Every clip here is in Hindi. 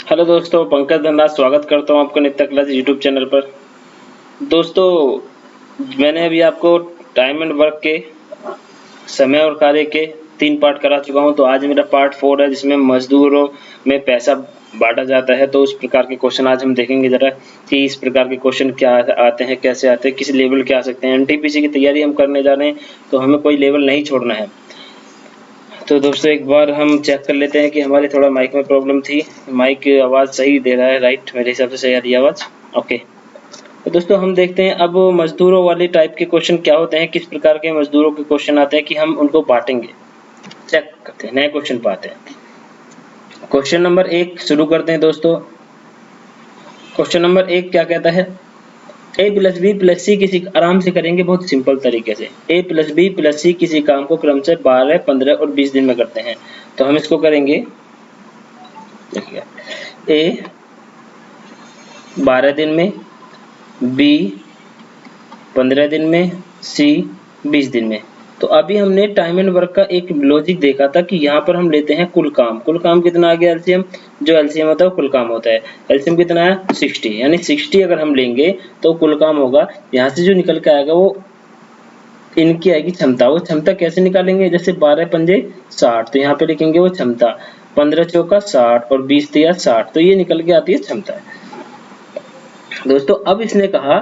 हेलो दोस्तों, पंकज धनराज स्वागत करता हूं आपका नित्य क्लास यूट्यूब चैनल पर। दोस्तों, मैंने अभी आपको टाइम एंड वर्क के समय और कार्य के 3 पार्ट करा चुका हूं। तो आज मेरा पार्ट 4 है, जिसमें मजदूरों में पैसा बांटा जाता है। तो उस प्रकार के क्वेश्चन आज हम देखेंगे जरा कि इस प्रकार के क्वेश्चन क्या आते हैं, कैसे आते हैं, किस लेवल के आ सकते हैं। एनटीपीसी की तैयारी हम करने जा रहे हैं, तो हमें कोई लेवल नहीं छोड़ना है। तो दोस्तों, एक बार हम चेक कर लेते हैं कि हमारी थोड़ा माइक में प्रॉब्लम थी। माइक आवाज़ सही दे रहा है, राइट? मेरे हिसाब से सही आ रही है आवाज़। ओके। तो दोस्तों, हम देखते हैं अब मजदूरों वाले टाइप के क्वेश्चन क्या होते हैं, किस प्रकार के मजदूरों के क्वेश्चन आते हैं कि हम उनको बांटेंगे। चेक करते हैं, नए क्वेश्चन पाते हैं। क्वेश्चन नंबर 1 शुरू करते हैं दोस्तों। क्वेश्चन नंबर 1 क्या कहता है? ए प्लस बी प्लस सी किसी, आराम से करेंगे बहुत सिंपल तरीके से। ए प्लस बी प्लस सी किसी काम को क्रमशः 12, 15 और 20 दिन में करते हैं। तो हम इसको करेंगे, देखिए, ए 12 दिन में, बी 15 दिन में, सी 20 दिन में। तो अभी हमने टाइम एंड वर्क का एक लॉजिक देखा था कि यहाँ पर हम लेते हैं कुल काम। कुल काम कितना आ गया एलसीएम? जो एलसीएम होता है वो कुल काम होता है। एलसीएम कितना है? 60, यानी 60 अगर हम लेंगे तो कुल काम होगा। यहाँ से जो निकल के आएगा वो इनकी आएगी क्षमता। वो क्षमता कैसे निकालेंगे? जैसे 12 पंजे 60, तो यहाँ पे लिखेंगे वो क्षमता। 15 चौका 60 और 20 तिया 60, तो ये निकल के आती है क्षमता। दोस्तों, अब इसने कहा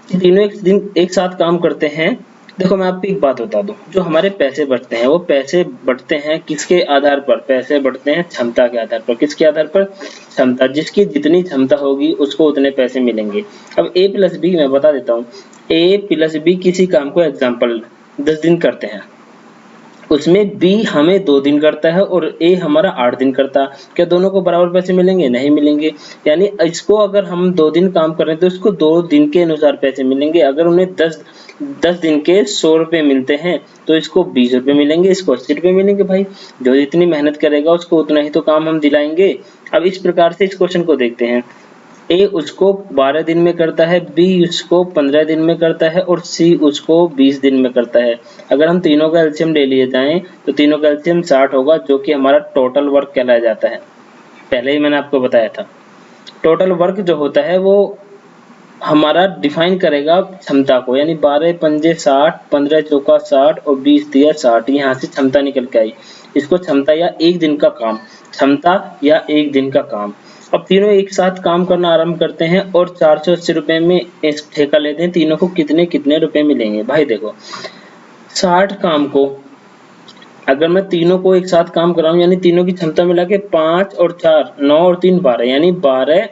कि तीनों एक दिन एक साथ काम करते हैं। देखो, मैं आपको एक बात बता दूं, जो हमारे पैसे बढ़ते हैं वो पैसे बढ़ते हैं किसके आधार पर? पैसे बढ़ते हैं क्षमता के आधार पर। किसके आधार पर? क्षमता। जिसकी जितनी क्षमता होगी उसको उतने पैसे मिलेंगे। अब ए प्लस बी मैं बता देता हूँ। ए प्लस बी किसी काम को एग्जाम्पल 10 दिन करते हैं, उसमें बी हमें 2 दिन करता है और ए हमारा 8 दिन करता है। क्या दोनों को बराबर पैसे मिलेंगे? नहीं मिलेंगे। यानी इसको अगर हम 2 दिन काम कर रहे हैं तो इसको 2 दिन के अनुसार पैसे मिलेंगे। अगर उन्हें 10 दिन के 100 रुपए मिलते हैं तो इसको 20 रुपए मिलेंगे, इसको 80 रुपए मिलेंगे। भाई, जो जितनी मेहनत करेगा उसको उतना ही तो काम हम दिलाएंगे। अब इस प्रकार से इस क्वेश्चन को देखते हैं। ए उसको 12 दिन में करता है, बी उसको 15 दिन में करता है और सी उसको 20 दिन में करता है। अगर हम तीनों का एलसीएम ले लिए जाएं तो तीनों का एलसीएम 60 होगा, जो कि हमारा टोटल वर्क कहलाया जाता है। पहले ही मैंने आपको बताया था। टोटल वर्क जो होता है वो हमारा डिफाइन करेगा क्षमता को, यानी 12 पंजे 60, 15 चौका 60 और 20 तिया 60। यहाँ से क्षमता निकल के आई। इसको क्षमता या एक दिन का काम, क्षमता या एक दिन का काम। अब तीनों एक साथ काम करना आरंभ करते हैं और 480 रुपए में इस ठेका लेते हैं। तीनों को कितने कितने रुपए मिलेंगे? भाई देखो, 60 काम को अगर मैं तीनों को एक साथ काम कराऊं, यानी तीनों की क्षमता मिला के 5 और 4 9 और 3 12, यानी 12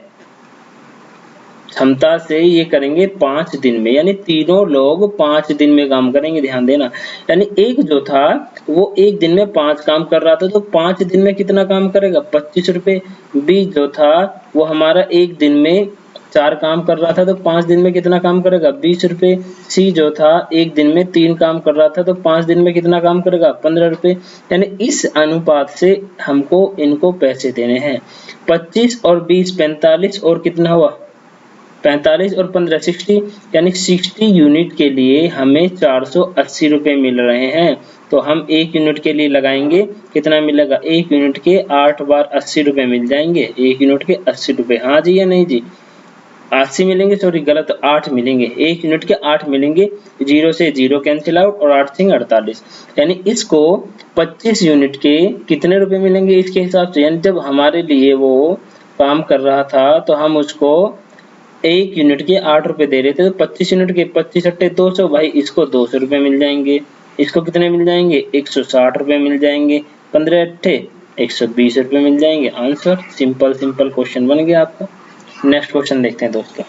क्षमता से ये करेंगे 5 दिन में, यानी तीनों लोग 5 दिन में काम करेंगे। ध्यान देना, यानी एक जो था वो एक दिन में 5 काम कर रहा था, तो 5 दिन में कितना काम करेगा? 25 रुपए। बी जो था वो हमारा एक दिन में 4 काम कर रहा था, तो 5 दिन में कितना काम करेगा? 20 रुपए। सी जो था एक दिन में 3 काम कर रहा था, तो 5 दिन में कितना काम करेगा? 15 रुपए। यानी इस अनुपात से हमको इनको पैसे देने हैं। 25 और 20 45 और कितना हुआ? 45 और 15 60, यानी 60 यूनिट के लिए हमें 480 रुपए मिल रहे हैं। तो हम 1 यूनिट के लिए लगाएंगे, कितना मिलेगा? 1 यूनिट के 8 बार 80 रुपए मिल जाएंगे। 1 यूनिट के 80 रुपए, हाँ जी या नहीं जी? 80 मिलेंगे, सॉरी गलत, 8 मिलेंगे। 1 यूनिट के 8 मिलेंगे। 0 से 0 कैंसिल आउट और 8 से 48, यानी इसको 25 यूनिट के कितने रुपए मिलेंगे इसके हिसाब से? यानी जब हमारे लिए वो काम कर रहा था तो हम उसको 1 यूनिट के 8 रुपए दे रहे थे, तो 25 यूनिट के 25 अट्ठे 200, भाई इसको 200 रुपए मिल जाएंगे। इसको कितने मिल जाएंगे? 160 रुपए मिल जाएंगे। 15 अट्ठे 120 रुपए मिल जाएंगे। आंसर सिंपल सिंपल क्वेश्चन बन गया आपका। नेक्स्ट क्वेश्चन देखते हैं दोस्तों।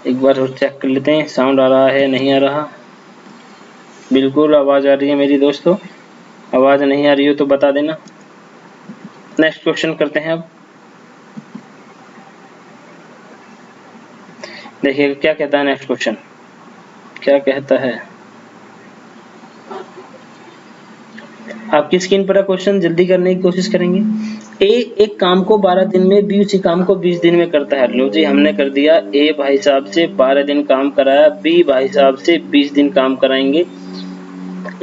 एक बार और चेक कर लेते हैं, साउंड आ रहा है नहीं आ रहा? बिल्कुल आवाज आ रही है मेरी दोस्तों। आवाज नहीं आ रही हो तो बता देना। नेक्स्ट क्वेश्चन करते हैं अब। देखिए क्या कहता है नेक्स्ट क्वेश्चन, क्या कहता है। आपकी स्क्रीन पर क्वेश्चन, जल्दी करने की कोशिश करेंगे। ए एक काम को 12 दिन में, बी उसी काम को 20 दिन में करता है। लो जी, हमने कर दिया। ए भाई साहब से 12 दिन काम कराया, बी भाई साहब से 20 दिन काम कराएंगे।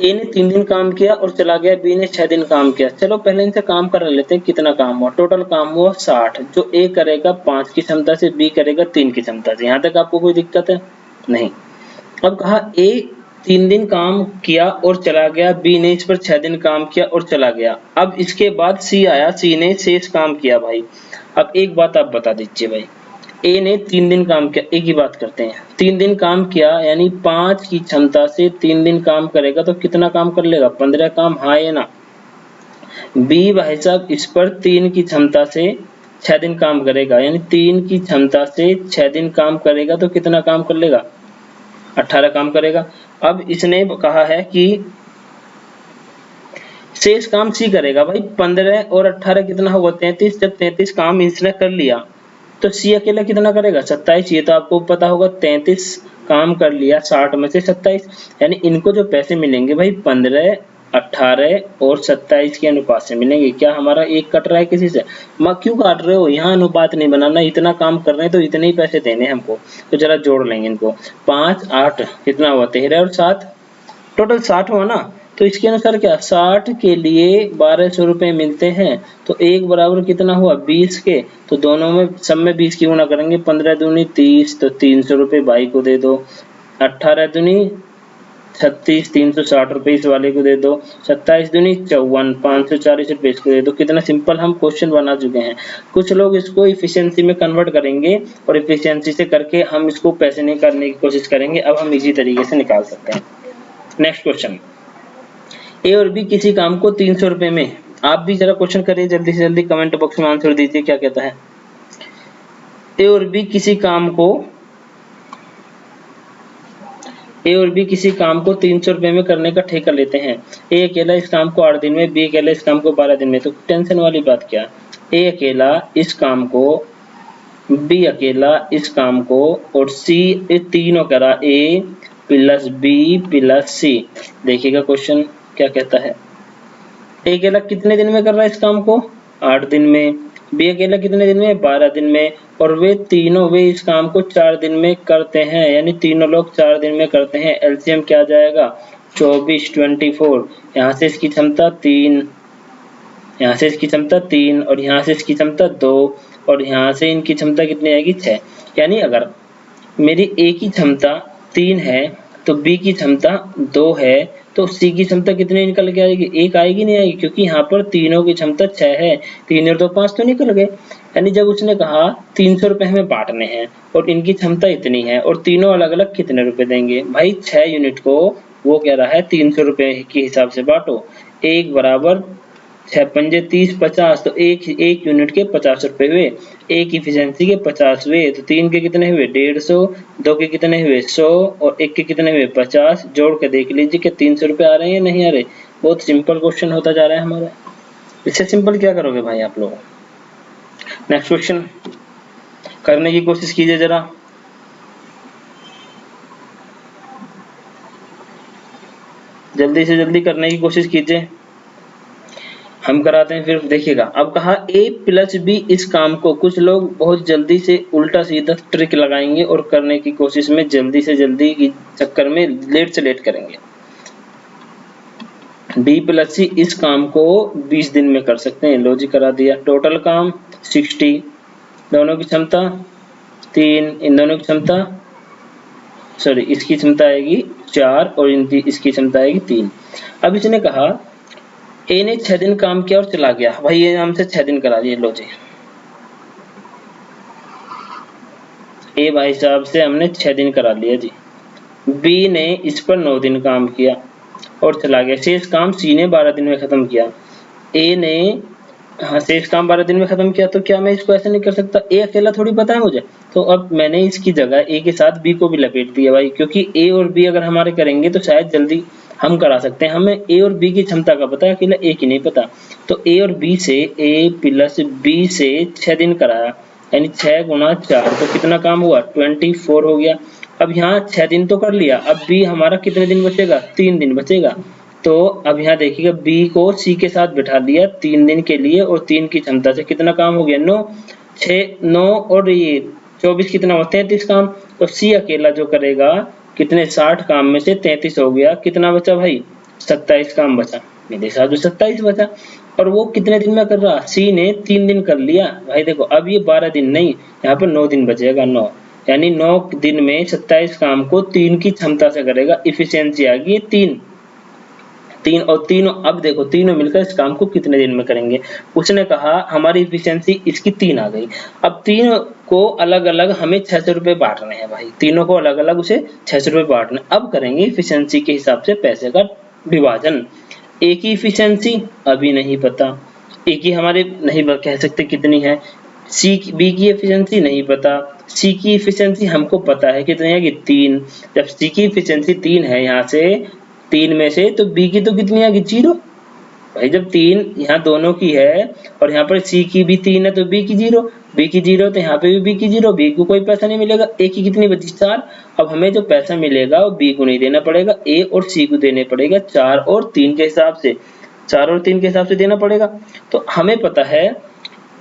ए ने 3 दिन काम किया और चला गया, बी ने 6 दिन काम किया। चलो पहले इनसे काम कर लेते हैं, कितना काम हुआ। टोटल काम हुआ 60, जो ए करेगा 5 की क्षमता से, बी करेगा 3 की क्षमता से। यहाँ तक आपको कोई दिक्कत है? नहीं। अब कहा ए 3 दिन काम किया और चला गया, बी ने इस पर 6 दिन काम किया और चला गया। अब इसके बाद सी आया, सी ने शेष काम किया भाई। अब एक बात आप बता दीजिए भाई, ए ने 3 दिन काम किया, एक ही बात करते हैं, 3 दिन काम किया यानी 5 की क्षमता से 3 दिन काम करेगा तो कितना काम कर लेगा? 15 काम, हाँ या ना? बी भाई साहब इस पर 3 की क्षमता से 6 दिन काम करेगा, यानी 3 की क्षमता से 6 दिन काम करेगा तो कितना काम कर लेगा? 18 काम करेगा। अब इसने कहा है कि शेष काम सी करेगा भाई। 15 और 18 कितना होगा? 33। जब 33 काम इसने कर लिया तो सी अकेला कितना करेगा? 27। ये तो आपको पता होगा, 33 काम कर लिया 60 में से 27, यानी इनको जो पैसे मिलेंगे भाई 15, 18 और 27 के अनुपात से मिलेंगे। क्या हमारा एक कट रहा है किसी से? क्यों काट रहे हो? यहाँ अनुपात नहीं बनाना, इतना काम कर रहे हैं तो इतने ही पैसे देने हमको। तो जरा जोड़ लेंगे इनको, 5, 8 कितना हुआ? 13 और 7 टोटल 60 हुआ ना। तो इसके अनुसार क्या 60 के लिए 1200 रुपए मिलते हैं, तो एक बराबर कितना हुआ? 20 के। तो दोनों में सब में 20 की गुणा करेंगे, 15 दूनी 30, तो 300 रुपए भाई को दे दो। 18 दूनी 36, 360 रुपए इस वाले को दे दो। 27 दूनी 54, 540 रुपए इसको दे दो। कितना सिंपल हम क्वेश्चन बना चुके हैं। कुछ लोग इसको इफिशियंसी में कन्वर्ट करेंगे और इफिशियंसी से करके हम इसको पैसे नहीं करने की कोशिश करेंगे। अब हम इजी तरीके से निकाल सकते हैं। नेक्स्ट क्वेश्चन, ए और बी किसी काम को 300 रुपए में, आप भी जरा क्वेश्चन करिए जल्दी से जल्दी, कमेंट बॉक्स में आंसर दीजिए क्या कहता है। ए और बी किसी काम को 300 रुपए में करने का ठेका लेते हैं। ए अकेला इस काम को 8 दिन में, बी अकेला इस काम को 12 दिन में। तो टेंशन वाली बात क्या, ए अकेला इस काम को, बी अकेला इस काम को और सी, तीनों करा ए प्लस बी प्लस सी। देखिएगा क्वेश्चन क्या कहता है। ए अकेला कितने दिन में कर रहा है इस काम को? 8 दिन में। बी अकेला कितने दिन में? 12 दिन में। और वे इस काम को 4 दिन में करते हैं, यानी तीनों लोग 4 दिन में करते हैं। एलसीएम क्या आ जाएगा? 24, 24। यहाँ से इसकी क्षमता 3, यहाँ से इसकी क्षमता 3 और यहाँ से इसकी क्षमता 2 और यहाँ से इनकी क्षमता कितनी आएगी? 6। यानी अगर मेरी ए की क्षमता 3 है तो बी की क्षमता 2 है, तो सी की क्षमता कितनी निकल के आएगी? 1 आएगी नहीं आएगी? क्योंकि यहाँ पर तीनों की क्षमता 6 है, 3 और 2 5 तो निकल गए। यानी जब उसने कहा 300 रुपए हमें बांटने हैं और इनकी क्षमता इतनी है और तीनों अलग अलग कितने रुपए देंगे भाई? 6 यूनिट को वो कह रहा है 300 रुपए के हिसाब से बांटो। 1 बराबर 6 पंजे 30, 50, तो एक यूनिट के 50 रुपए हुए, एक इफिशियंसी के 50 हुए, तो 3 के कितने हुए? 150, 2 के कितने हुए? 100 और 1 के कितने हुए? 50। जोड़ के देख लीजिए कि 300 रुपए आ रहे हैं या नहीं आ रहे। बहुत सिंपल क्वेश्चन होता जा रहा है हमारा। इससे सिंपल क्या करोगे भाई आप लोग? नेक्स्ट क्वेश्चन करने की कोशिश कीजिए जरा। जल्दी से जल्दी करने की कोशिश कीजिए, हम कराते हैं फिर। देखिएगा अब कहा ए प्लस बी इस काम को, कुछ लोग बहुत जल्दी से उल्टा सीधा ट्रिक लगाएंगे और करने की कोशिश में जल्दी से जल्दी की चक्कर में लेट से लेट करेंगे। बी प्लस सी इस काम को 20 दिन में कर सकते हैं, लो जी करा दिया। टोटल काम 60, दोनों की क्षमता 3, इन दोनों की क्षमता सॉरी इसकी क्षमता आएगी 4 और इसकी क्षमता आएगी 3। अब इसने कहा ए ने 6 दिन काम किया और चला गया। भाई ये हमसे 6 दिन करा दिए, लो जी। ए भाई साहब से हमने 6 दिन करा लिया जी। बी ने इस पर 9 दिन काम किया और चला गया। शेष काम सी ने 12 दिन में खत्म किया। ए ने शेष काम 12 दिन में खत्म किया, तो क्या मैं इसको ऐसे नहीं कर सकता? ए अकेला थोड़ी पता है मुझे, तो अब मैंने इसकी जगह ए के साथ बी को भी लपेट दिया भाई, क्योंकि ए और बी अगर हमारे करेंगे तो शायद जल्दी हम करा सकते हैं। हमें ए और बी की क्षमता का पता है, अकेला ए की नहीं पता। तो ए और बी से, ए प्लस बी से 6 दिन कराया, यानी 6 गुणा 4, तो कितना काम हुआ? 24 हो गया। अब यहाँ 6 दिन तो कर लिया, अब बी हमारा कितने दिन बचेगा? 3 दिन बचेगा। तो अब यहाँ देखिएगा बी को सी के साथ बिठा दिया 3 दिन के लिए और 3 की क्षमता से कितना काम हो गया? 9, 6, 9 और ये 24 कितना हुआ? 33 काम। तो सी अकेला जो करेगा कितने? 60 काम में से 33 हो गया, कितना बचा भाई? 27 काम बचा, मेरे हिसाब से 27 बचा। और वो कितने दिन में कर रहा, सी ने 3 दिन कर लिया भाई। देखो अब ये 12 दिन नहीं, यहाँ पर 9 दिन बचेगा, 9, यानी 9 दिन में 27 काम को 3 की क्षमता से करेगा। इफिशियंसी आ गई 3, 3 और तीनों, अब देखो तीनों मिलकर इस काम को कितने दिन में करेंगे। उसने कहा हमारी इफिशियंसी इसकी 3 आ गई। अब तीनों को अलग अलग हमें 600 रुपये बांटने हैं भाई, तीनों को अलग अलग उसे 600 रुपये बांटने। अब करेंगे इफिशियंसी के हिसाब से पैसे का विभाजन। ए की इफिशियंसी अभी नहीं पता, ए की हमारे नहीं कह सकते कितनी है। सी बी की एफिशिएंसी नहीं पता, सी की एफिशिएंसी हमको पता है कितनी है कि 3। जब सी की एफिशिएंसी 3 है यहाँ से 3 में से, तो बी की तो कितनी आएगी 0 भाई। जब 3 यहाँ दोनों की है और यहाँ पर सी की भी 3 है तो बी की 0, बी की 0 तो यहाँ पे भी बी की 0, बी को कोई पैसा नहीं मिलेगा। ए की कितनी बची 4। अब हमें जो पैसा मिलेगा वो बी को नहीं देना पड़ेगा, ए और सी को देने पड़ेगा 4 और 3 के हिसाब से, 4 और 3 के हिसाब से देना पड़ेगा। तो हमें पता है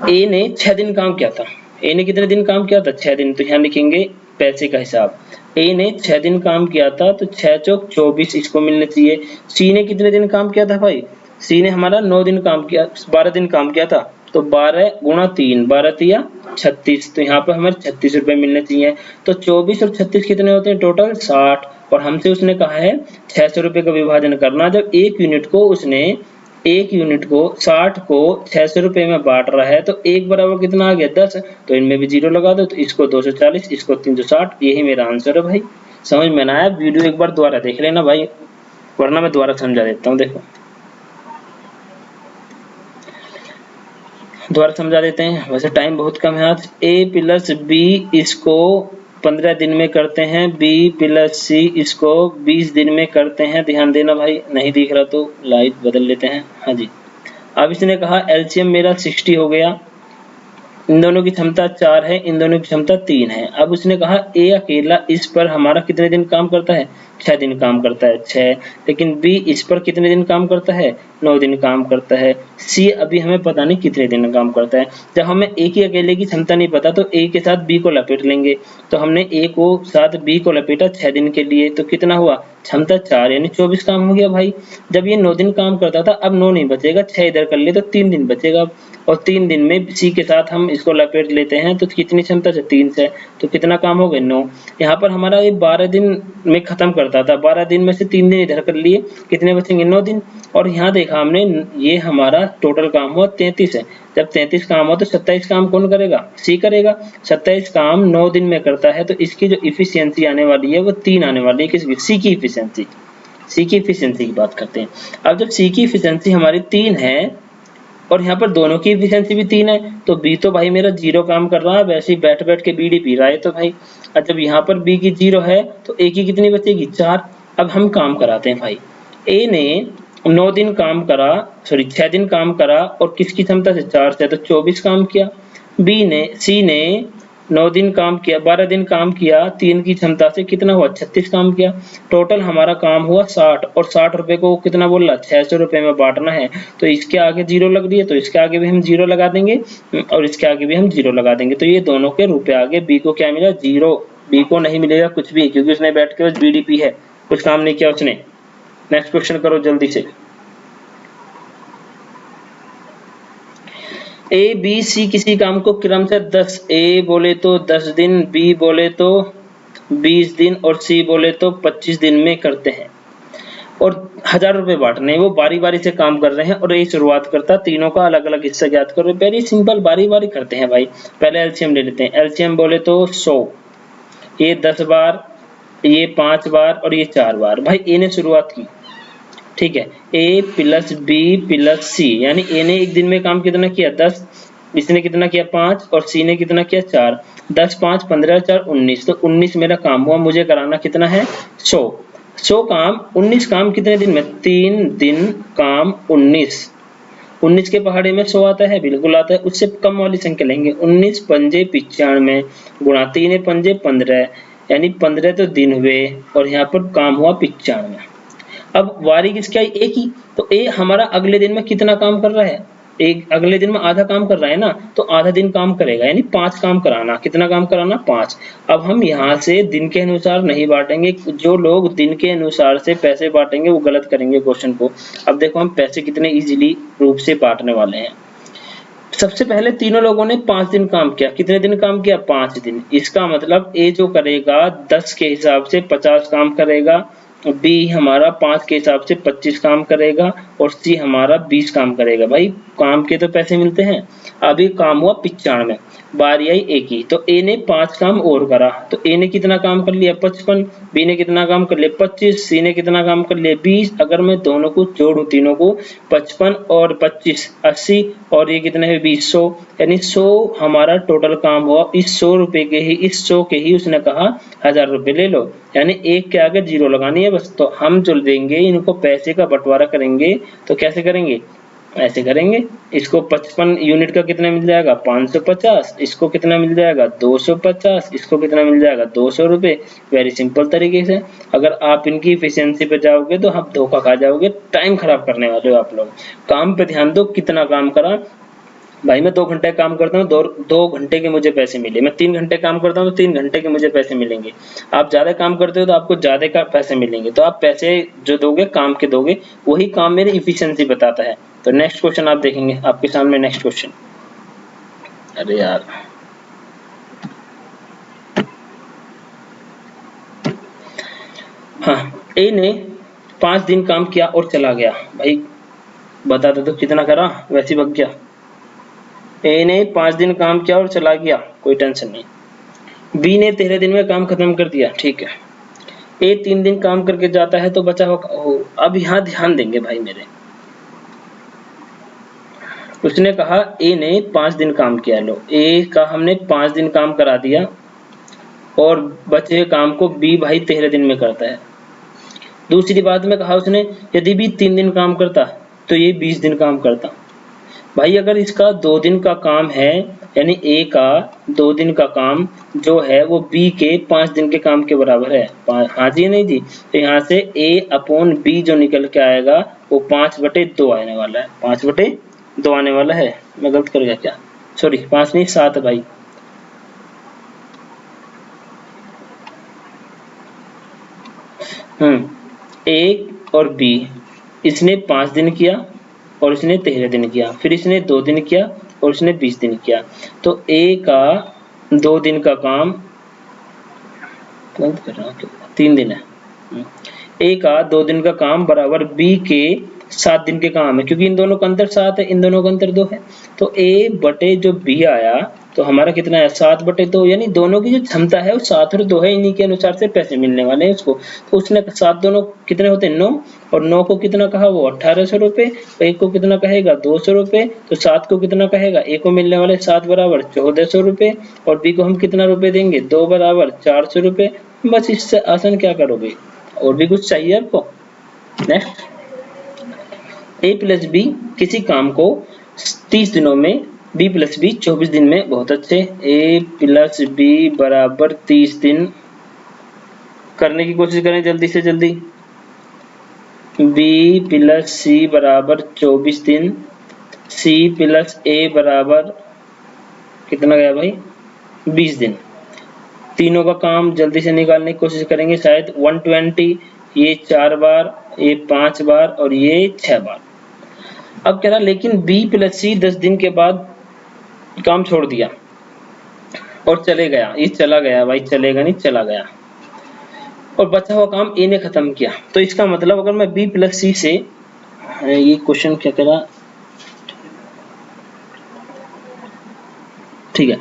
ए ने 6 दिन काम किया था। ए ने कितने दिन काम किया था 6 दिन, तो यहाँ लिखेंगे पैसे का हिसाब। ए ने 6 दिन काम किया था तो 6 चौक 24 इसको मिलने चाहिए। सी ने कितने दिन काम किया था भाई, सी ने हमारा 9 दिन काम किया, 12 दिन काम किया था, तो 12 गुणा 3, 12 तिया 36, तो यहाँ पर हमें 36 रुपए मिलने चाहिए। तो 24 और 36 कितने होते हैं टोटल 60, और हमसे उसने कहा है 600 रुपए का विभाजन करना। जब एक यूनिट को उसने, एक यूनिट को 60 को 600 रुपए में बांट रहा है तो एक बराबर कितना आ गया 10, तो इनमें भी 0 लगा दो, तो इसको 240, इसको 360, यही मेरा आंसर है भाई। समझ में ना आया, वीडियो एक बार दोबारा देख लेना भाई, वरना मैं दोबारा समझा देता हूँ। देखो दोबारा समझा देते हैं, वैसे टाइम बहुत कम है आज। ए प्लस बी इसको 15 दिन में करते हैं, बी प्लस सी इसको 20 दिन में करते हैं। ध्यान देना भाई, नहीं दिख रहा तो लाइट बदल लेते हैं। हाँ जी, अब इसने कहा एलसीएम मेरा 60 हो गया, इन दोनों की क्षमता 4 है, इन दोनों की क्षमता 3 है। अब उसने कहा ए अकेला इस पर हमारा कितने दिन काम करता है, 6 दिन काम करता है 6, लेकिन बी इस पर कितने दिन काम करता है 9 दिन काम करता है। सी अभी हमें पता नहीं कितने दिन काम करता है। जब हमें ए की अकेले की क्षमता नहीं पता तो ए के साथ बी को लपेट लेंगे, तो हमने ए को साथ बी को लपेटा 6 दिन के लिए, तो कितना हुआ क्षमता 4 यानी 24 काम हो गया भाई। जब ये 9 दिन काम करता था, अब 9 नहीं बचेगा, 6 इधर कर लिए तो 3 दिन बचेगा, और 3 दिन में सी के साथ हम इसको लपेट लेते हैं तो कितनी क्षमता से 3 से, तो कितना काम हो गया 9। यहाँ पर हमारा ये 12 दिन में खत्म करता था, 12 दिन में से 3 दिन इधर कर लिए, कितने बचेंगे 9 दिन। और यहाँ देखा हमने ये हमारा टोटल काम हुआ 33 है। जब 33 काम हो तो 27 काम कौन करेगा, सी करेगा। 27 काम 9 दिन में करता है, तो इसकी जो इफिशियंसी आने वाली है वो 3 आने वाली है, किसकी, सी की इफिशियंसी। सी की इफिशियंसी की बात करते हैं। अब जब सी की इफिशियंसी हमारी 3 है और यहाँ पर दोनों की एफिशिएंसी भी 3 है, तो बी तो भाई मेरा 0 काम कर रहा है, वैसे ही बैठ बैठ के बीड़ी पी रहा है तो भाई। और जब यहाँ पर बी की 0 है तो ए की कितनी बचेगी 4। अब हम काम कराते हैं भाई। ए ने 9 दिन काम करा, सॉरी 6 दिन काम करा और किसकी क्षमता से 4 से, तो 24 काम किया। सी ने 9 दिन काम किया, 12 दिन काम किया, 3 की क्षमता से कितना हुआ 36 काम किया। टोटल हमारा काम हुआ 60, और 60 रुपए को कितना बोल रहा 600 रुपए में बांटना है, तो इसके आगे 0 लग रही है तो इसके आगे भी हम 0 लगा देंगे और इसके आगे भी हम 0 लगा देंगे, तो ये दोनों के रुपए आगे। बी को क्या मिला 0, बी को नहीं मिलेगा कुछ भी क्योंकि उसने बैठ के बस बीडीपी है, कुछ काम नहीं किया उसने। नेक्स्ट क्वेश्चन करो जल्दी से। ए बी सी किसी काम को क्रम से 10, ए बोले तो 10 दिन, बी बोले तो 20 दिन और सी बोले तो 25 दिन में करते हैं, और 1000 रुपए बांटने, वो बारी बारी से काम कर रहे हैं और ये शुरुआत करता, तीनों का अलग अलग हिस्सा ज्ञात करो। वेरी सिंपल, बारी बारी करते हैं भाई। पहले एलसीएम ले लेते हैं, एलसीएम बोले तो 100, ये 10 बार, ये 5 बार और ये 4 बार। भाई ए ने शुरुआत की, ठीक है, ए प्लस बी प्लस सी, यानी ए ने एक दिन में काम कितना किया 10, इसने कितना किया 5 और सी ने कितना किया 4, 10 5 15 4 19, तो 19 मेरा काम हुआ। मुझे कराना कितना है 100 काम, 19 काम कितने दिन में 3 दिन काम 19 के पहाड़े में 100 आता है, बिल्कुल आता है। उससे कम वाली संख्या लेंगे, 19 पंजे 95 गुणा 3 पंजे 15, यानी 15 तो दिन हुए और यहाँ पर काम हुआ 95। अब वारी किसकी आई, ए की, तो ए हमारा अगले दिन में कितना काम कर रहा है एक अगले दिन में आधा काम कर रहा है ना, तो आधा दिन काम करेगा, यानी 5 काम कराना। कितना काम कराना? 5। अब हम यहाँ से दिन के अनुसार नहीं बांटेंगे, जो लोग दिन के अनुसार से पैसे बांटेंगे वो गलत करेंगे क्वेश्चन को। अब देखो हम पैसे कितने इजीली रूप से बांटने वाले हैं। सबसे पहले तीनों लोगों ने 5 दिन काम किया। कितने दिन काम किया? 5 दिन। इसका मतलब ए जो करेगा 10 के हिसाब से 50 काम करेगा, बी हमारा 5 के हिसाब से 25 काम करेगा और सी हमारा 20 काम करेगा। भाई काम के तो पैसे मिलते हैं। अभी काम हुआ 95, बारी आई ए की, तो ए ने 5 काम और करा, तो ए ने कितना काम कर लिया? 55। बी ने कितना काम कर लिया? 25। सी ने कितना काम कर लिया? 20। अगर मैं दोनों को जोड़ू, तीनों को, 55 और 25 80, और ये कितने हैं? 20। 100, यानी 100 हमारा टोटल काम हुआ। इस 100 रुपए के ही, इस 100 के ही उसने कहा 1000 रुपए ले लो, यानी एक के आगे 0 लगानी है बस। तो हम जो देंगे इनको पैसे का बंटवारा करेंगे तो कैसे करेंगे? ऐसे करेंगे। इसको 55 यूनिट का कितना मिल जाएगा? 550। इसको कितना मिल जाएगा? 250। इसको कितना मिल जाएगा? 200 रुपए। वेरी सिंपल तरीके से। अगर आप इनकी इफिशियंसी पे जाओगे तो आप धोखा खा जाओगे, टाइम खराब करने वाले हो आप लोग। काम पे ध्यान दो, कितना काम करा। भाई मैं 2 घंटे काम करता हूँ, 2 घंटे के मुझे पैसे मिले। मैं 3 घंटे काम करता हूँ तो 3 घंटे के मुझे पैसे मिलेंगे। आप ज्यादा काम करते हो तो आपको ज्यादा का पैसे मिलेंगे। तो आप पैसे जो दोगे काम के दोगे, वही काम मेरी इफिशियंसी बताता है। तो नेक्स्ट क्वेश्चन आप देखेंगे आपके सामने। नेक्स्ट क्वेश्चन, अरे यार, हाँ, ए ने 5 दिन काम किया और चला गया। भाई बता दो तो कितना करा? वैसे ही भग गया। ए ने 5 दिन काम किया और चला गया, कोई टेंशन नहीं। बी ने 13 दिन में काम खत्म कर दिया, ठीक है। ए 3 दिन काम करके जाता है तो बचा हुआ। अब यहाँ ध्यान देंगे भाई मेरे। उसने कहा ए ने 5 दिन काम किया। लो, ए का हमने 5 दिन काम करा दिया और बचे हुए काम को बी भाई 13 दिन में करता है। दूसरी बात में कहा उसने यदि बी 3 दिन काम करता तो ये 20 दिन काम करता। भाई अगर इसका 2 दिन का काम है, यानी ए का 2 दिन का काम जो है वो बी के 5 दिन के काम के बराबर है। हाँ जी, नहीं जी? तो यहाँ से ए अपॉन बी जो निकल के आएगा वो 5/2 आने वाला है। 5/2 आने वाला है। मैं गलत कर गया क्या? सॉरी, 5 नहीं 7 भाई। ए और बी, इसने 5 दिन किया और इसने 13 दिन किया, फिर इसने 2 दिन किया और इसने 20 दिन किया। तो ए का 2 दिन का काम, गलत कर रहा हूँ, 3 दिन है। ए का 2 दिन का काम बराबर बी के 7 दिन के काम है, क्योंकि इन दोनों का अंतर 7 है, इन दोनों का अंतर 2 है। तो ए बटे जो बी आया तो हमारा कितना है? 7/2, यानी दोनों की जो क्षमता है वो 7 और 2 है। इन्हीं के अनुसार से पैसे मिलने वाले हैं उसको। तो उसने 7 दोनों कितने होते हैं? 9, और 9 को कितना कहा? वो 1800 रुपए। एक को कितना कहेगा? 200 रुपए। तो 7 को कितना कहेगा? ए को मिलने वाले 7 बराबर 1400 रुपए, और बी को हम कितना रुपए देंगे? 2 बराबर 400 रुपए। बस इससे आसान क्या करोगे? और भी कुछ चाहिए आपको? नेक्स्ट, ए प्लस बी किसी काम को 30 दिनों में, बी प्लस बी 24 दिन में। बहुत अच्छे। ए प्लस बी बराबर 30 दिन। करने की कोशिश करें जल्दी से जल्दी। बी प्लस सी बराबर 24 दिन। सी प्लस ए बराबर कितना गया भाई? 20 दिन। तीनों का काम जल्दी से निकालने की कोशिश करेंगे। शायद 120, ये 4 बार, ये 5 बार और ये 6 बार। अब कह रहा लेकिन बी प्लस सी 10 दिन के बाद काम छोड़ दिया और चले गया। ये चला गया भाई, चलेगा नहीं, चला गया, और बचा हुआ काम ए ने खत्म किया। तो इसका मतलब अगर मैं बी प्लस सी से, ये क्वेश्चन क्या कह रहा, ठीक है,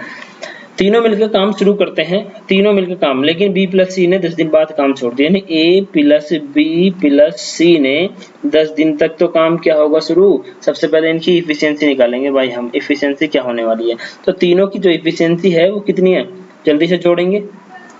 तीनों मिलकर काम शुरू करते हैं, तीनों मिलकर काम, लेकिन बी प्लस सी ने 10 दिन बाद काम छोड़ दिया। यानी ए प्लस बी प्लस सी ने 10 दिन तक तो काम क्या होगा? शुरू। सबसे पहले इनकी इफिशियंसी निकालेंगे भाई हम। इफिशियंसी क्या होने वाली है? तो तीनों की जो इफिशियंसी है वो कितनी है? जल्दी से जोड़ेंगे।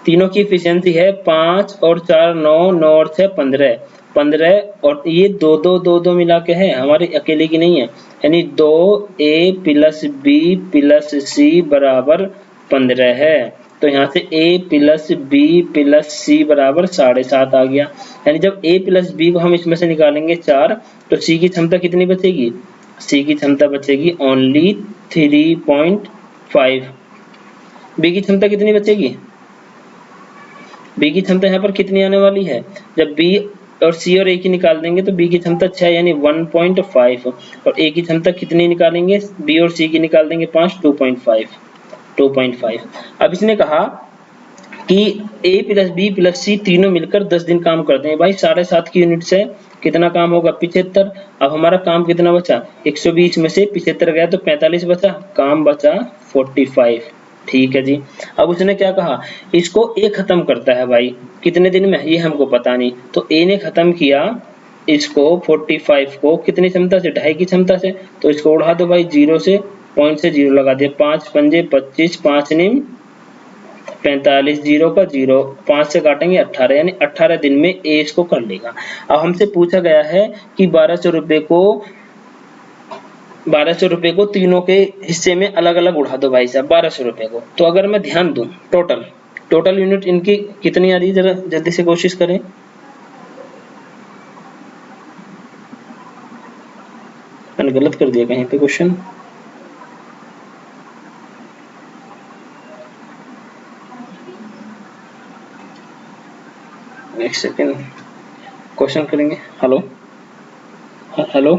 तीनों की इफिशियंसी है 5 और 4 9, 9 और 6 15, 15, और ये 2 मिला के है, हमारी अकेले की नहीं है। यानी 2 ए प्लस बी प्लस सी बराबर 15 है। तो यहाँ से a प्लस बी प्लस सी बराबर 7.5 आ गया। यानी जब a प्लस बी को हम इसमें से निकालेंगे 4, तो c की क्षमता कितनी बचेगी? सी की क्षमता बचेगी ओनली 3.5। बी की क्षमता कितनी बचेगी? बी की क्षमता यहाँ पर कितनी आने वाली है? जब बी और सी और ए की निकाल देंगे तो बी की क्षमता 6 यानी 1.5 और ए की क्षमता कितनी निकालेंगे? बी और सी की निकाल देंगे 5 2.5। अब इसने कहा कि ए प्लस बी प्लस सी तीनों मिलकर 10 दिन काम करते हैं। भाई 7.5 की यूनिट से कितना काम होगा? 75। अब हमारा काम कितना बचा? 120 में से 75 गया तो 45 बचा, काम बचा 45। ठीक है जी। अब उसने क्या कहा? इसको ए खत्म करता है भाई, कितने दिन में ये हमको पता नहीं, तो ए ने खत्म किया इसको 45 को कितनी क्षमता से? 2.5 की क्षमता से। तो इसको उड़ा दो भाई, जीरो से पॉइंट से जीरो लगा दिया, 5 पंजे 25, 5 निम 45, जीरो का जीरो, 5 से काटेंगे 18 यानी 18 दिन में ए इसको कर लेगा। अब हमसे पूछा गया है कि 1200 रुपए को तीनों के हिस्से में अलग अलग उड़ा दो भाई साहब 1200 रुपए को। तो अगर मैं ध्यान दूं टोटल यूनिट इनकी कितनी आ रही है, जरा जल्दी से कोशिश करें। मैंने गलत कर दिया कहीं पे क्वेश्चन। एक सेकेंड, क्वेश्चन करेंगे। हेलो हेलो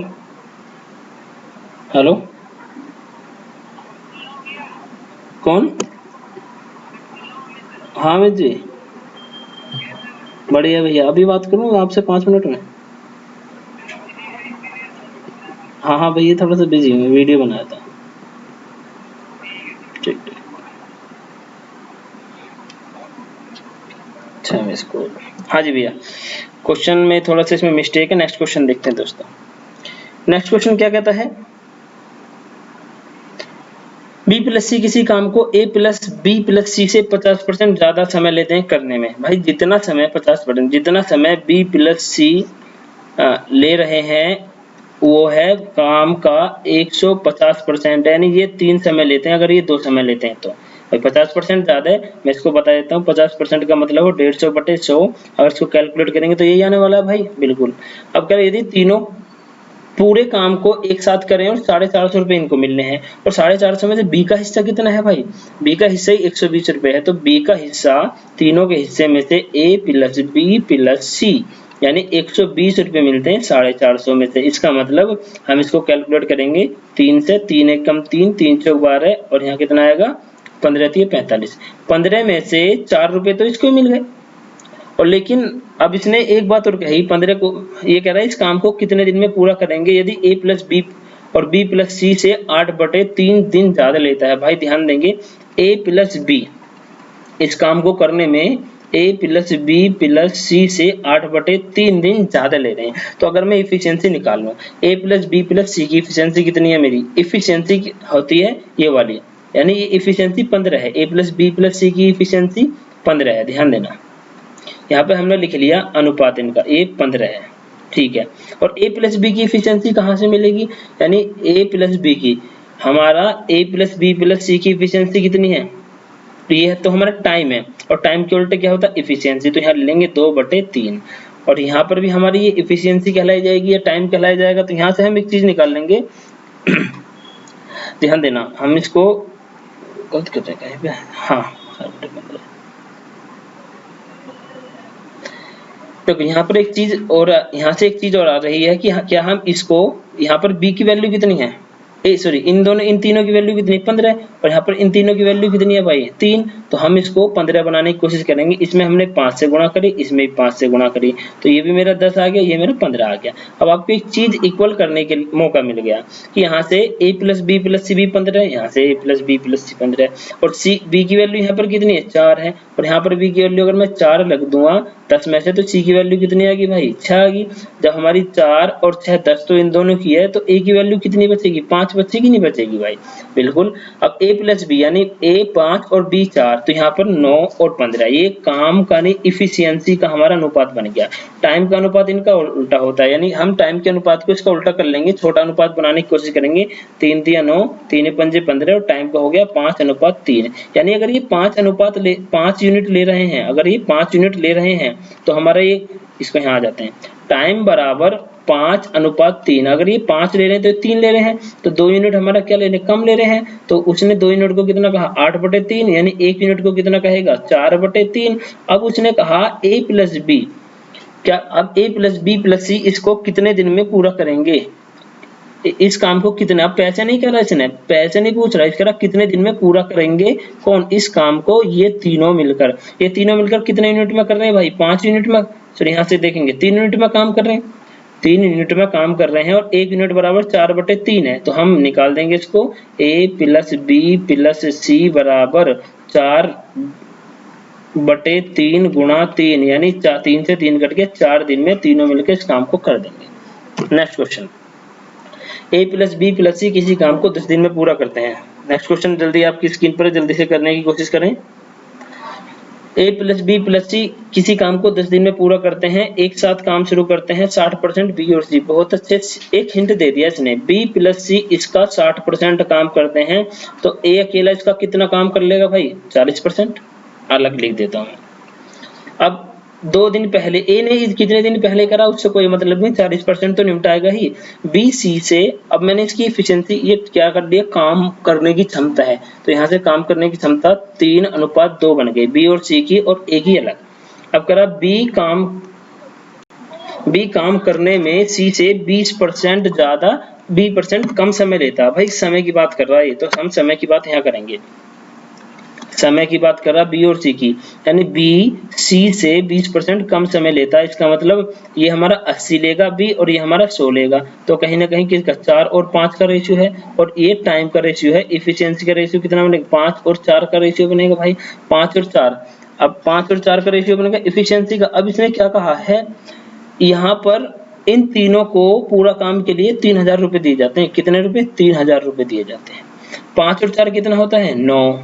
हेलो, कौन? हाँ अमित जी, बढ़िया भैया। अभी बात करूँ आपसे 5 मिनट में? हाँ भैया, थोड़ा सा बिजी हूँ, वीडियो बनाया था। ठीक। अच्छा मैं इसको, हाँ जी भैया, क्वेश्चन में थोड़ा सा इसमें मिस्टेक है। नेक्स्ट क्वेश्चन देखते हैं दोस्तों। नेक्स्ट क्वेश्चन क्या कहता है? बी प्लस सी किसी काम को ए प्लस बी प्लस सी से 50% ज्यादा समय लेते हैं करने में। भाई जितना समय 50%, जितना समय बी प्लस सी ले रहे हैं वो है काम का 150%, यानी ये 3 समय लेते हैं अगर ये 2 समय लेते हैं तो। भाई 50% ज्यादा है, मैं इसको बता देता हूँ। 50% का मतलब हो 150/100, अगर इसको कैलकुलेट करेंगे तो यही आने वाला है भाई, बिल्कुल। अब क्या यदि तीनों पूरे काम को एक साथ करें और 450 रुपए इनको मिलने हैं, और 450 में से बी का हिस्सा कितना है भाई? बी का हिस्सा ही 120 रुपए है, तो बी का हिस्सा तीनों के हिस्से में से ए प्लस बी प्लस सी यानी 120 रुपए मिलते हैं 450 में से। इसका मतलब हम इसको कैलकुलेट करेंगे 3 से, 3 एक कम 3, 3 चौक 12 और यहाँ कितना आएगा 15 45। 15 में से 4 रुपए तो इसको मिल गए। और लेकिन अब इसने एक बात और कही, 15 को ये कह रहा है इस काम को कितने दिन में पूरा करेंगे यदि ए प्लस बी और बी प्लस सी से 8/3 दिन ज्यादा लेता है। भाई ध्यान देंगे, ए प्लस बी इस काम को करने में ए प्लस बी प्लस सी से 8/3 दिन ज्यादा ले रहे हैं। तो अगर मैं इफिशियंसी निकाल लूं, ए प्लस बी प्लस सी की इफिशियंसी कितनी है? मेरी इफिशियंसी होती है ये वाली, यानी ये इफिशियंसी 15 है। ए प्लस बी प्लस सी की इफिशियंसी 15 है, ध्यान देना। यहाँ पे हमने लिख लिया अनुपात इनका, ए 15 है, ठीक है। और ए प्लस बी की इफिशियंसी कहाँ से मिलेगी? यानी ए प्लस बी की, हमारा ए प्लस बी प्लस सी की इफिशियंसी कितनी है? तो ये तो हमारा टाइम है, और टाइम के उल्टे क्या होता है? इफिशियंसी। तो यहाँ लेंगे 2/3, और यहाँ पर भी हमारी ये इफिशियंसी कहलाई जाएगी या टाइम कहलाया जाएगा। तो यहाँ से हम एक चीज निकाल लेंगे ध्यान देना, हम इसको गलत कर रहे हैं कहीं पे, हाँ तो यहाँ पर एक चीज और, यहाँ से एक चीज और आ रही है कि क्या हम इसको, यहाँ पर b की वैल्यू कितनी है? इन तीनों की वैल्यू कितनी? 15, और यहाँ पर इन तीनों की वैल्यू कितनी है भाई? 3। तो हम इसको 15 बनाने की कोशिश करेंगे। इसमें हमने 5 से गुणा करी, इसमें भी 5 से गुणा करी, तो ये भी मेरा 10 आ गया, ये मेरा 15 आ गया। अब आपको एक चीज इक्वल करने के मौका मिल गया कि यहाँ से a प्लस बी प्लस सी भी 15 है, यहाँ से a प्लस बी प्लस सी 15 है, और सी बी की वैल्यू यहाँ पर कितनी है? 4 है, और यहाँ पर बी की वैल्यू अगर मैं 4 लग दूंगा 10 में से, तो सी की वैल्यू कितनी आ गई भाई? 6 आ गई। जब हमारी 4 और 6 10 तो इन दोनों की है, तो a की वैल्यू कितनी बचेगी? 5 बचेगी, नहीं बचेगी भाई? बिल्कुल। अब a प्लस बी यानी a 5 और b 4, तो यहाँ पर 9 और 15, ये काम का नहीं इफिशियंसी का हमारा अनुपात बन गया। टाइम का अनुपात इनका उल्टा होता है, यानी हम टाइम के अनुपात को इसका उल्टा कर लेंगे, छोटा अनुपात बनाने की कोशिश करेंगे। 3 तिया 9, 3 पंजे 15, और टाइम का हो गया 5:3। यानी अगर ये 5 यूनिट ले रहे हैं, अगर ये 5 यूनिट ले रहे हैं, तो हमारा ये, इसको यहाँ आ जाते हैं, टाइम बराबर 5:3। अगर ये 5 ले रहे हैं तो 3 ले रहे हैं, तो 2 यूनिट हमारा क्या ले रहे हैं, कम ले रहे हैं। तो उसने 2 यूनिट को कितना कहा, 8/3, यानी 1 यूनिट को कितना कहेगा, 4/3। अब उसने कहा a प्लस बी, क्या अब a प्लस बी प्लस सी इसको कितने दिन में पूरा करेंगे, इस काम को कितना, पैसे नहीं कह रहा इसने, पैसे नहीं पूछ रहा, इसका कितने दिन में पूरा करेंगे कौन, इस काम को, ये तीनों मिलकर। ये तीनों मिलकर कितने यूनिट में कर रहे हैं भाई, 5 यूनिट में। तो यहाँ से देखेंगे 3 यूनिट में काम कर रहे हैं, 3 यूनिट में काम कर रहे हैं, और 1 यूनिट बराबर 4/3 है। तो हम निकाल देंगे इसको, a प्लस बी प्लस सी बराबर 4/3 गुणा 3, यानी 3 से 3 कट के 4 दिन में तीनों मिलकर इस काम को कर देंगे। Next question, a plus B plus C किसी काम को 10 दिन में पूरा करते हैं। नेक्स्ट क्वेश्चन जल्दी आपकी स्क्रीन पर जल्दी से करने की कोशिश करें। a plus B plus C किसी काम को 10 दिन में पूरा करते हैं, एक साथ काम शुरू करते हैं, 60% बी और सी। बहुत अच्छे, एक हिंट दे दिया इसने, b प्लस सी इसका 60% काम करते हैं, तो a अकेला इसका कितना काम कर लेगा भाई, 40%। अलग लिख देता हूँ। अब 2 दिन पहले a ने कितने दिन पहले करा उससे कोई मतलब नहीं, 40% तो निपटाएगा ही। b c से, अब मैंने इसकी एफिशिएंसी ये क्या कर दिया, काम करने की क्षमता है, तो यहाँ से काम करने की क्षमता 3:2 बन गई, b और c की और a की अलग। अब करा b काम करने में c से 20% ज्यादा, 20% कम समय लेता है। भाई समय की बात कर रहा है, तो हम समय की बात यहाँ करेंगे, समय की बात कर रहा बी और सी की, यानी बी सी से 20% कम समय लेता है। इसका मतलब ये हमारा 80 लेगा बी, और ये हमारा 100 लेगा। तो कहीं ना कहीं किसका, 4 और 5 का रेशियो है, और ये टाइम का रेशियो है। इफिशियंसी का रेशियो कितना बनेगा, 5 और 4 का रेशियो बनेगा भाई, 5 और 4। अब 5 और 4 का रेशियो बनेगा इफिशियंसी का। अब इसने क्या कहा है, यहाँ पर इन तीनों को पूरा काम के लिए 3000 रुपए दिए जाते हैं। कितने रुपए, 3000 रुपए दिए जाते हैं। 5 और 4 कितना होता है, 9।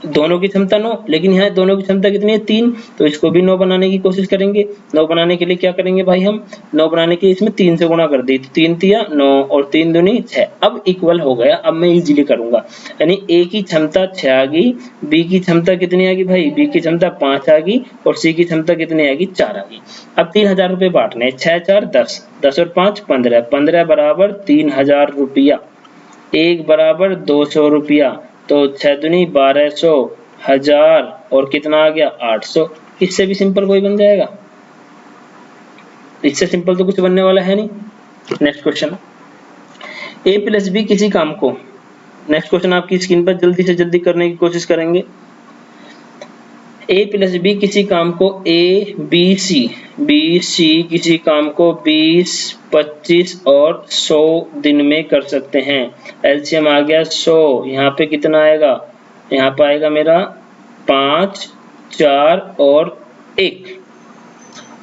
दोनों की क्षमता 9, लेकिन यहाँ दोनों की क्षमता कितनी है, 3। तो इसको भी 9 बनाने की कोशिश करेंगे। 9 बनाने के लिए क्या करेंगे भाई, हम 9 बनाने के लिए इसमें 3 से गुणा कर दी, 3 तिया 9 और 3 दूनी 6। अब इक्वल हो गया। अब मैं इजीली करूंगा, यानी a की क्षमता 6 आ गई, b की क्षमता कितनी आ गई भाई, b की क्षमता 5 आ गई, और c की क्षमता कितनी आ गई, 4 आ गई। अब 3000 रुपए बांटने, 6 4 10, 10 और 5 15, 15 बराबर 3000 रुपया, 1 बराबर 200 रुपया, तो 6 दूनी 1200, 1000 और कितना आ गया, 800। इससे भी सिंपल कोई बन जाएगा, इससे सिंपल तो कुछ बनने वाला है नहीं। Next question, a plus B किसी काम को, नेक्स्ट क्वेश्चन आपकी स्क्रीन पर जल्दी से जल्दी करने की कोशिश करेंगे। a प्लस बी किसी काम को a b c किसी काम को 20, 25 और 100 दिन में कर सकते हैं। एलसीएम आ गया 100, यहाँ पे कितना आएगा, यहाँ पे आएगा मेरा 5, 4 और 1।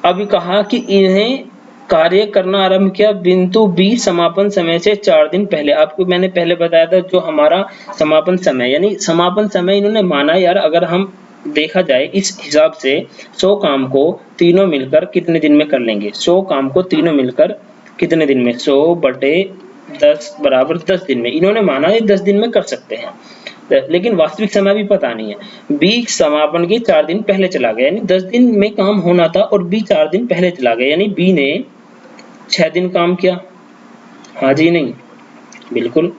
अब कहा कि इन्हें कार्य करना आरंभ किया बिंदु बी समापन समय से 4 दिन पहले। आपको मैंने पहले बताया था जो हमारा समापन समय, यानी समापन समय इन्होंने माना यार, अगर हम देखा जाए इस हिसाब से 100 काम को तीनों मिलकर कितने दिन में कर लेंगे, 100 काम को तीनों मिलकर कितने दिन में, 100/10 बराबर 10 दिन में। इन्होंने माना ये 10 दिन में कर सकते हैं, लेकिन वास्तविक समय भी पता नहीं है। बी समापन के 4 दिन पहले चला गया, यानी 10 दिन में काम होना था और बी 4 दिन पहले चला गया, यानी बी ने 6 दिन काम किया। हाँ जी नहीं, बिल्कुल।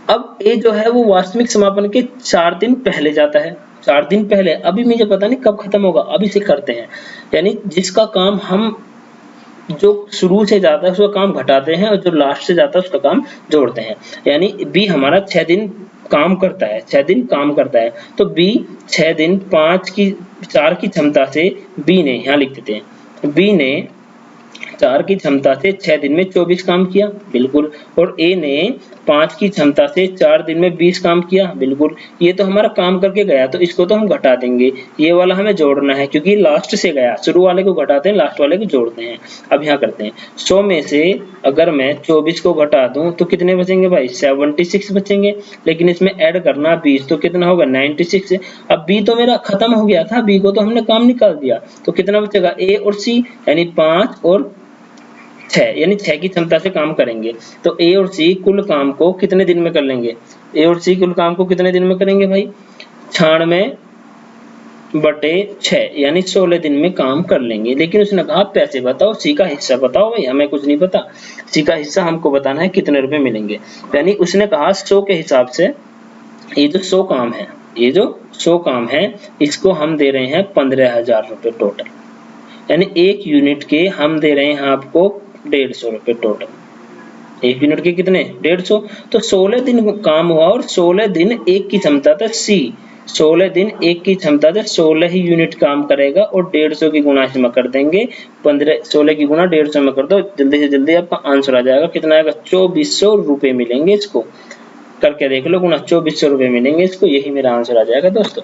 अब ए जो है वो वास्तविक समापन के 4 दिन पहले जाता है, 4 दिन पहले। अभी मुझे पता नहीं कब खत्म होगा, अभी से करते हैं। यानी जिसका काम हम जो शुरू से जाता है उसका काम घटाते हैं, और जो लास्ट से जाता है उसका काम जोड़ते हैं। यानी बी हमारा 6 दिन काम करता है, 6 दिन काम करता है, तो बी 6 दिन 4 की क्षमता से बी ने, यहाँ लिख देते हैं, बी ने 4 की क्षमता से 6 दिन में 24 काम किया, बिल्कुल। और ए ने 5 की क्षमता से 4 दिन में 20 काम किया, बिल्कुल। ये तो हमारा काम करके गया, तो इसको तो हम घटा देंगे, ये वाला हमें जोड़ना है क्योंकि लास्ट से गया। शुरू वाले को घटाते हैं, लास्ट वाले को जोड़ते हैं। अब यहाँ करते हैं, 100 में से अगर मैं 24 को घटा दूं तो कितने बचेंगे भाई, 76 बचेंगे। लेकिन इसमें ऐड करना 20, तो कितना होगा 96। अब बी तो मेरा खत्म हो गया था, बी को तो हमने काम निकाल दिया, तो कितना बचेगा, ए और सी, यानी 5 और 6, यानी 6 की क्षमता से काम करेंगे। तो ए और सी कुल काम को कितने दिन में कर लेंगे, ए और सी कुल काम को कितने दिन में करेंगे भाई, 96 बटे 6 यानी 16 दिन में काम कर लेंगे। लेकिन उसने कहा पैसे बताओ, सी का हिस्सा बताओ। भाई हमें कुछ नहीं पता, सी का हिस्सा हमको बताना है कितने रुपए मिलेंगे। यानी उसने कहा 100 के हिसाब से ये जो 100 काम है, ये जो 100 काम है, इसको हम दे रहे हैं 15,000 रुपए टोटल। यानी एक यूनिट के हम दे रहे हैं आपको 150 रुपए टोटल। एक यूनिट के कितने? 150। तो 16 दिन काम हुआ और 16 दिन एक की क्षमता था सी, 16 दिन एक की क्षमता से 16 ही यूनिट काम करेगा और 150 की गुणा इसमें कर देंगे। 16 की गुणा 150 में कर दो, जल्दी से जल्दी आपका आंसर आ जाएगा। कितना आएगा? 2400 रुपए मिलेंगे इसको। करके देख लो, गुणा 2400 रुपए मिलेंगे इसको। यही मेरा आंसर आ जाएगा दोस्तों।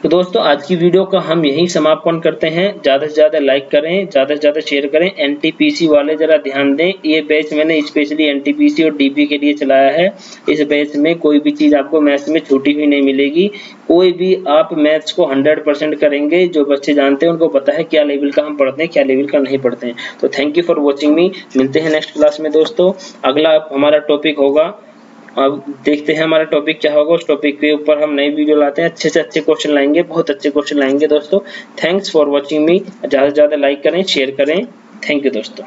तो दोस्तों आज की वीडियो का हम यही समापन करते हैं। ज़्यादा से ज़्यादा लाइक करें, ज़्यादा से ज़्यादा शेयर करें। एनटीपीसी वाले ज़रा ध्यान दें, ये बैच मैंने स्पेशली एनटीपीसी और डीपी के लिए चलाया है। इस बैच में कोई भी चीज़ आपको मैथ्स में छूटी हुई नहीं मिलेगी। कोई भी आप मैथ्स को 100% करेंगे। जो बच्चे जानते हैं उनको पता है क्या लेवल का हम पढ़ते हैं, क्या लेवल का नहीं पढ़ते हैं। तो थैंक यू फॉर वॉचिंग मी। मिलते हैं नेक्स्ट क्लास में दोस्तों। अगला हमारा टॉपिक होगा, अब देखते हैं हमारा टॉपिक क्या होगा। उस टॉपिक के ऊपर हम नई वीडियो लाते हैं, अच्छे से अच्छे क्वेश्चन लाएंगे, बहुत अच्छे क्वेश्चन लाएंगे दोस्तों। थैंक्स फॉर वॉचिंग मी। ज़्यादा से ज़्यादा लाइक करें, शेयर करें। थैंक यू दोस्तों।